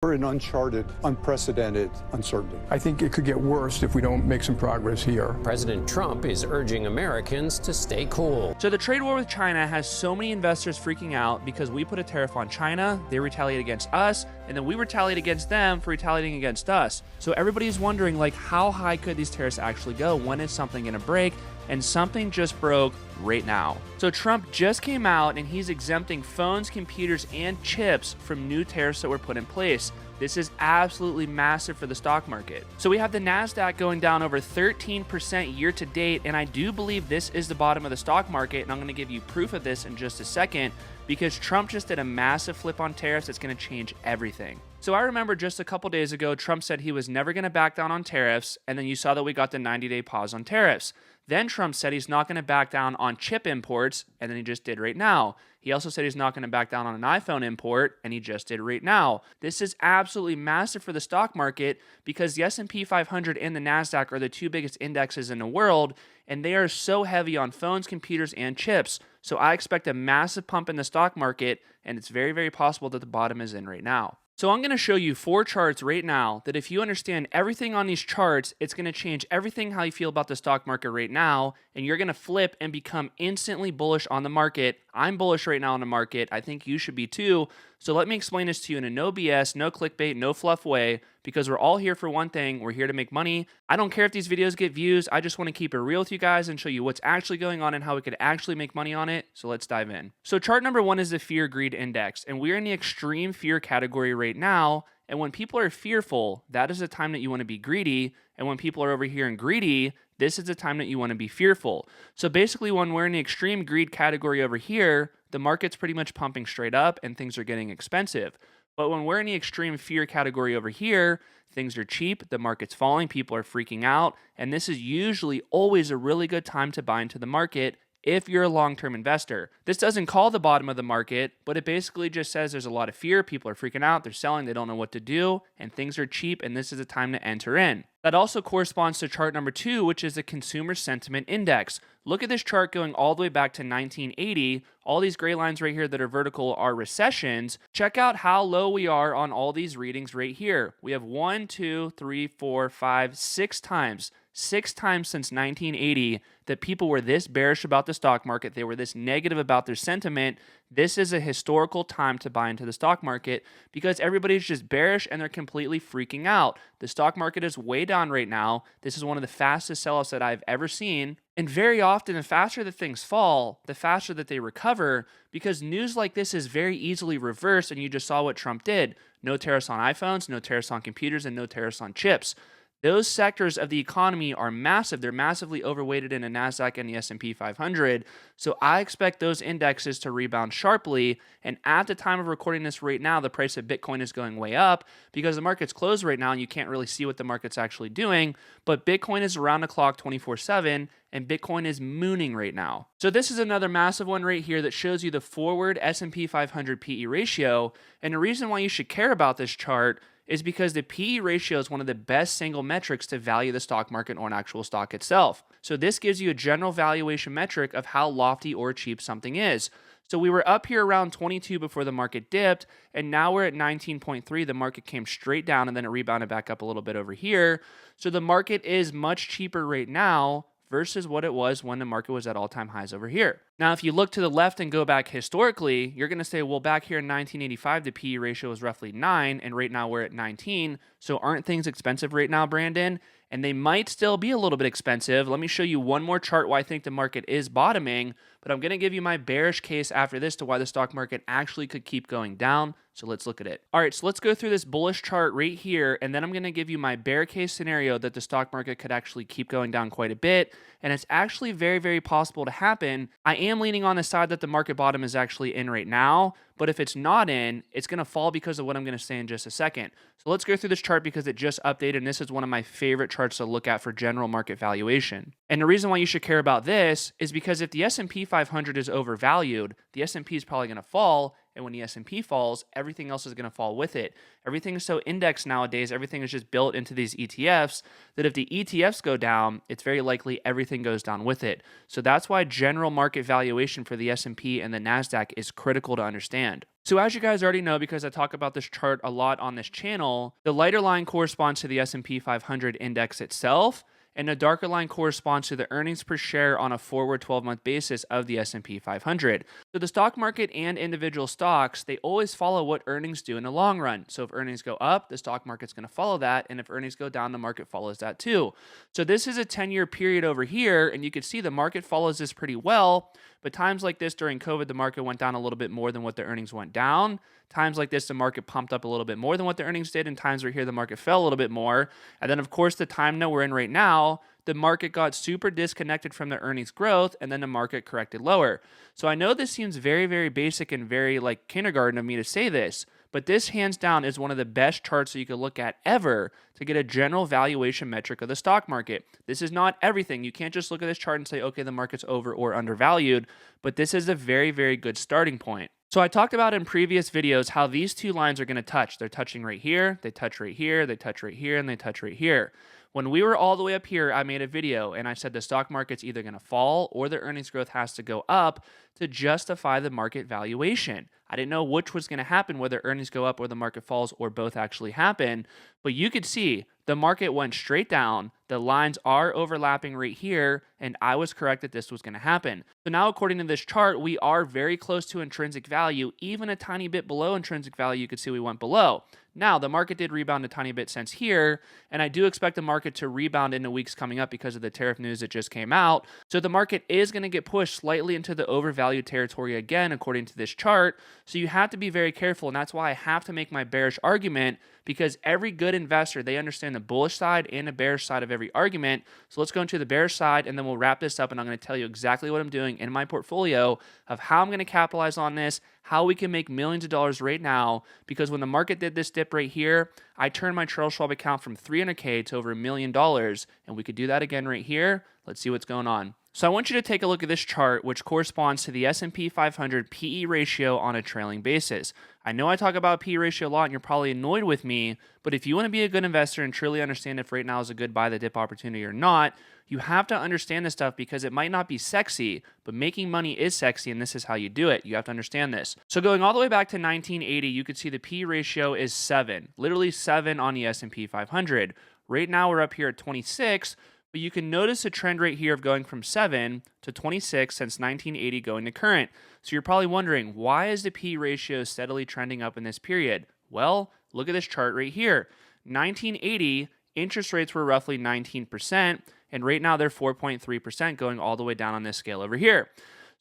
We're in uncharted, unprecedented uncertainty. I think it could get worse if we don't make some progress here. President Trump is urging Americans to stay cool. So the trade war with China has so many investors freaking out because we put a tariff on China, they retaliate against us, and then we retaliate against them for retaliating against us. So everybody's wondering, like, how high could these tariffs actually go? When is something going to break? And something just broke right now. So Trump just came out and he's exempting phones, computers, and chips from new tariffs that were put in place. This is absolutely massive for the stock market. So we have the NASDAQ going down over 13% year to date, and I do believe this is the bottom of the stock market, and I'm gonna give you proof of this in just a second, because Trump just did a massive flip on tariffs that's gonna change everything. So I remember just a couple days ago, Trump said he was never gonna back down on tariffs, and then you saw that we got the 90-day pause on tariffs. Then Trump said he's not gonna back down on chip imports, and then he just did right now. He also said he's not going to back down on an iPhone import, and he just did right now. This is absolutely massive for the stock market because the S&P 500 and the NASDAQ are the two biggest indexes in the world, and they are so heavy on phones, computers, and chips. So I expect a massive pump in the stock market, and it's very, very possible that the bottom is in right now. So I'm going to show you 4 charts right now that if you understand everything on these charts, it's going to change everything how you feel about the stock market right now, and you're going to flip and become instantly bullish on the market. I'm bullish right now on the market. I think you should be too. So let me explain this to you in a no BS, no clickbait, no fluff way, because we're all here for one thing. We're here to make money. I don't care if these videos get views. I just want to keep it real with you guys and show you what's actually going on and how we could actually make money on it. So let's dive in. So chart number 1 is the fear greed index, and we're in the extreme fear category right now. And when people are fearful, that is the time that you want to be greedy. And when people are over here and greedy, this is the time that you want to be fearful. So basically, when we're in the extreme greed category over here, the market's pretty much pumping straight up and things are getting expensive. But when we're in the extreme fear category over here, things are cheap, the market's falling, people are freaking out, and this is usually always a really good time to buy into the market if you're a long-term investor. This doesn't call the bottom of the market, but it basically just says there's a lot of fear, people are freaking out, they're selling, they don't know what to do, and things are cheap, and this is a time to enter in. That also corresponds to chart number 2, which is the Consumer Sentiment Index. Look at this chart going all the way back to 1980. All these gray lines right here that are vertical are recessions. Check out how low we are on all these readings right here. We have 1, 2, 3, 4, 5, 6 times. 6 times since 1980 that people were this bearish about the stock market. They were this negative about their sentiment. This is a historical time to buy into the stock market because everybody's just bearish and they're completely freaking out. The stock market is way down right now. This is one of the fastest sell-offs that I've ever seen. And very often, the faster that things fall, the faster that they recover, because news like this is very easily reversed, and you just saw what Trump did. No tariffs on iPhones, no tariffs on computers, and no tariffs on chips. Those sectors of the economy are massive. They're massively overweighted in the NASDAQ and the S&P 500. So I expect those indexes to rebound sharply. And at the time of recording this right now, the price of Bitcoin is going way up because the market's closed right now and you can't really see what the market's actually doing. But Bitcoin is around the clock 24/7 and Bitcoin is mooning right now. So this is another massive one right here that shows you the forward S&P 500 PE ratio. And the reason why you should care about this chart is because the PE ratio is one of the best single metrics to value the stock market or an actual stock itself. So this gives you a general valuation metric of how lofty or cheap something is. So we were up here around 22 before the market dipped, and now we're at 19.3. The market came straight down, and then it rebounded back up a little bit over here. So the market is much cheaper right now versus what it was when the market was at all-time highs over here. Now, if you look to the left and go back historically, you're going to say, well, back here in 1985, the PE ratio was roughly 9, and right now we're at 19. So aren't things expensive right now, Brandon? And they might still be a little bit expensive. Let me show you one more chart why I think the market is bottoming, but I'm going to give you my bearish case after this to why the stock market actually could keep going down. So let's look at it. All right, so let's go through this bullish chart right here, and then I'm going to give you my bear case scenario that the stock market could actually keep going down quite a bit, and it's actually very, very possible to happen. I am leaning on the side that the market bottom is actually in right now, but if it's not in, it's going to fall because of what I'm going to say in just a second. So let's go through this chart because it just updated, and this is one of my favorite charts to look at for general market valuation. And the reason why you should care about this is because if the S&P 500 is overvalued, the S&P is probably going to fall, and when the S&P falls, everything else is going to fall with it. Everything is so indexed nowadays, everything is just built into these ETFs, that if the ETFs go down, it's very likely everything goes down with it. So that's why general market valuation for the S&P and the NASDAQ is critical to understand. demand. So as you guys already know, because I talk about this chart a lot on this channel, the lighter line corresponds to the S&P 500 index itself, and the darker line corresponds to the earnings per share on a forward 12-month basis of the S&P 500. So the stock market and individual stocks, they always follow what earnings do in the long run. So if earnings go up, the stock market's going to follow that, and if earnings go down, the market follows that too. So this is a 10-year period over here, and you can see the market follows this pretty well, but times like this during COVID, the market went down a little bit more than what the earnings went down. Times like this, the market pumped up a little bit more than what the earnings did, and times right here, the market fell a little bit more. And then, of course, the time that we're in right now, the market got super disconnected from the earnings growth, and then the market corrected lower. So I know this seems very, very basic and very like kindergarten of me to say this, but this hands down is one of the best charts that you could look at ever to get a general valuation metric of the stock market. This is not everything. You can't just look at this chart and say, okay, the market's over or undervalued, but this is a very, very good starting point. So I talked about in previous videos how these two lines are going to touch. They're touching right here, they touch right here, they touch right here, and they touch right here. When we were all the way up here, I made a video and I said the stock market's either going to fall or the earnings growth has to go up to justify the market valuation. I didn't know which was going to happen, whether earnings go up or the market falls or both actually happen. But you could see the market went straight down. The lines are overlapping right here, and I was correct that this was going to happen. So now, according to this chart, we are very close to intrinsic value, even a tiny bit below intrinsic value. You could see we went below. Now, the market did rebound a tiny bit since here, and I do expect the market to rebound in the weeks coming up because of the tariff news that just came out. So the market is going to get pushed slightly into the overvalued territory again, according to this chart. So you have to be very careful, and that's why I have to make my bearish argument, because every good investor, they understand the bullish side and the bearish side of every argument. So let's go into the bearish side, and then we'll wrap this up, and I'm going to tell you exactly what I'm doing in my portfolio of how I'm going to capitalize on this, how we can make millions of dollars right now, because when the market did this dip right here, I turned my Charles Schwab account from $300K to over $1 million, and we could do that again right here. Let's see what's going on. So I want you to take a look at this chart, which corresponds to the S&P 500 PE ratio on a trailing basis. I know I talk about PE ratio a lot, and you're probably annoyed with me, but if you want to be a good investor and truly understand if right now is a good buy the dip opportunity or not, you have to understand this stuff, because it might not be sexy, but making money is sexy, and this is how you do it. You have to understand this. So going all the way back to 1980, you could see the PE ratio is 7, literally 7 on the S&P 500. Right now we're up here at 26, but you can notice a trend right here of going from 7 to 26 since 1980 going to current. So you're probably wondering, why is the PE ratio steadily trending up in this period? Well, look at this chart right here. 1980, interest rates were roughly 19%, and right now they're 4.3% going all the way down on this scale over here.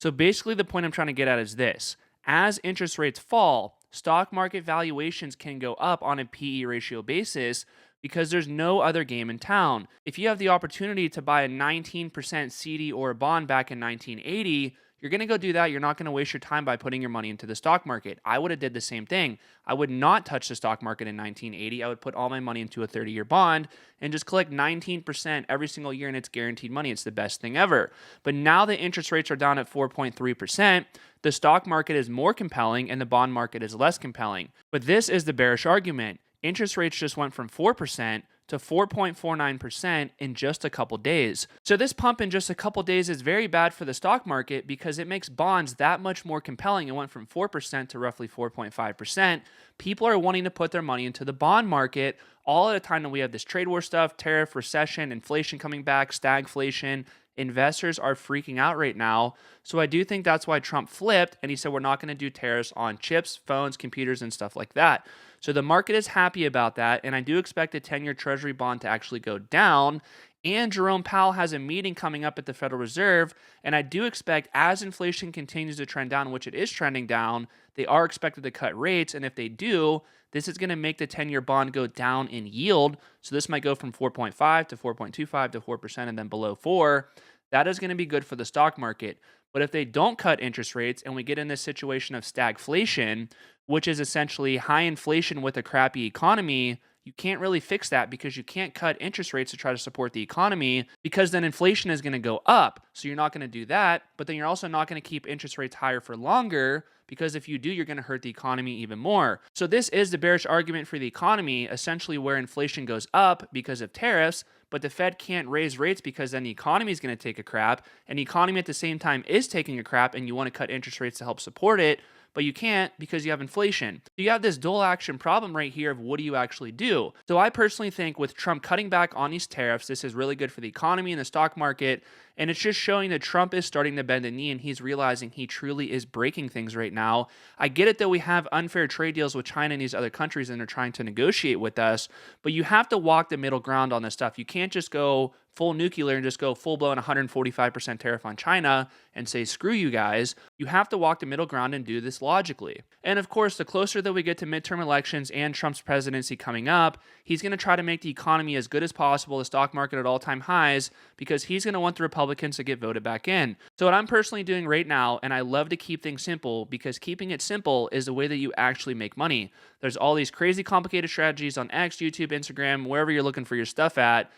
So basically the point I'm trying to get at is this. As interest rates fall, stock market valuations can go up on a PE ratio basis, because there's no other game in town. If you have the opportunity to buy a 19% CD or a bond back in 1980, you're going to go do that. You're not going to waste your time by putting your money into the stock market. I would have did the same thing. I would not touch the stock market in 1980. I would put all my money into a 30-year bond and just collect 19% every single year, and it's guaranteed money. It's the best thing ever. But now the interest rates are down at 4.3%. The stock market is more compelling and the bond market is less compelling. But this is the bearish argument. Interest rates just went from 4% to 4.49% in just a couple days. So this pump in just a couple days is very bad for the stock market, because it makes bonds that much more compelling. It went from 4% to roughly 4.5%. People are wanting to put their money into the bond market all at a time that we have this trade war stuff, tariff, recession, inflation coming back, stagflation. Investors are freaking out right now. So I do think that's why Trump flipped, and he said we're not going to do tariffs on chips, phones, computers, and stuff like that. So the market is happy about that, and I do expect a 10-year Treasury bond to actually go down. And Jerome Powell has a meeting coming up at the Federal Reserve, and I do expect, as inflation continues to trend down, which it is trending down, they are expected to cut rates, and if they do, this is going to make the 10-year bond go down in yield. So this might go from 4.5 to 4.25 to 4% and then below 4. That is going to be good for the stock market. But if they don't cut interest rates and we get in this situation of stagflation, which is essentially high inflation with a crappy economy, you can't really fix that, because you can't cut interest rates to try to support the economy, because then inflation is going to go up. So you're not going to do that, but then you're also not going to keep interest rates higher for longer, because if you do, you're going to hurt the economy even more. So this is the bearish argument for the economy, essentially where inflation goes up because of tariffs, but the Fed can't raise rates because then the economy is going to take a crap, and the economy at the same time is taking a crap, and you want to cut interest rates to help support it. but you can't because you have inflation. You have this dual action problem right here of what do you actually do? So I personally think with Trump cutting back on these tariffs, this is really good for the economy and the stock market. And it's just showing that Trump is starting to bend the knee and he's realizing he truly is breaking things right now. I get it that we have unfair trade deals with China and these other countries and they're trying to negotiate with us, but you have to walk the middle ground on this stuff. You can't just go full nuclear and just go full-blown 145% tariff on China and say, screw you guys. You have to walk the middle ground and do this logically. And of course, the closer that we get to midterm elections and Trump's presidency coming up, he's going to try to make the economy as good as possible, the stock market at all-time highs, because he's going to want the Republicans to get voted back in. So what I'm personally doing right now, and I love to keep things simple, because keeping it simple is the way that you actually make money. There's all these crazy complicated strategies on X, YouTube, Instagram, wherever you're looking for your stuff at.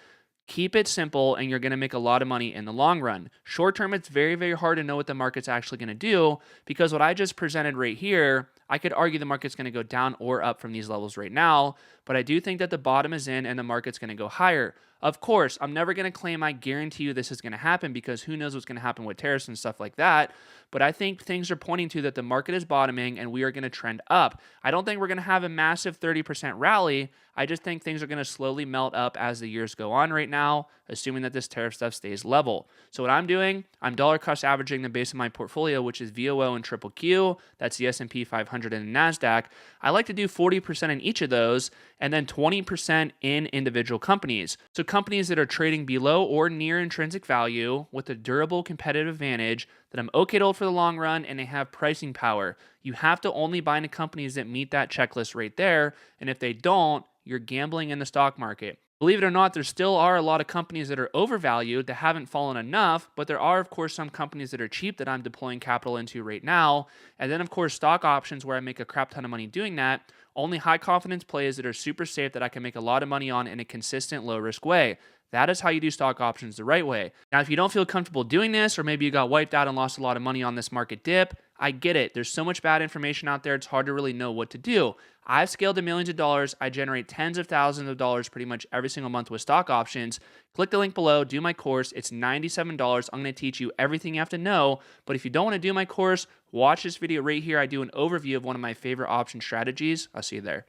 Keep it simple and you're going to make a lot of money in the long run. Short term, it's very, very hard to know what the market's actually going to do, because what I just presented right here, I could argue the market's going to go down or up from these levels right now, but I do think that the bottom is in and the market's going to go higher. Of course, I'm never going to claim I guarantee you this is going to happen, because who knows what's going to happen with tariffs and stuff like that. But I think things are pointing to that the market is bottoming and we are going to trend up. I don't think we're going to have a massive 30% rally. I just think things are going to slowly melt up as the years go on right now, assuming that this tariff stuff stays level. So what I'm doing, I'm dollar cost averaging the base of my portfolio, which is VOO and triple Q. That's the S&P 500 and the NASDAQ. I like to do 40% in each of those and then 20% in individual companies. So companies that are trading below or near intrinsic value with a durable competitive advantage that I'm okay to hold for the long run and they have pricing power. You have to only buy into companies that meet that checklist right there. And if they don't, you're gambling in the stock market. Believe it or not, there still are a lot of companies that are overvalued that haven't fallen enough, but there are, of course, some companies that are cheap that I'm deploying capital into right now. And then, of course, stock options where I make a crap ton of money doing that. Only high confidence plays that are super safe that I can make a lot of money on in a consistent low risk way. That is how you do stock options the right way. Now, if you don't feel comfortable doing this, or maybe you got wiped out and lost a lot of money on this market dip, I get it. There's so much bad information out there, it's hard to really know what to do. I've scaled to millions of dollars. I generate tens of thousands of dollars pretty much every single month with stock options. Click the link below, do my course. It's $97. I'm going to teach you everything you have to know. But if you don't want to do my course, watch this video right here. I do an overview of one of my favorite option strategies. I'll see you there.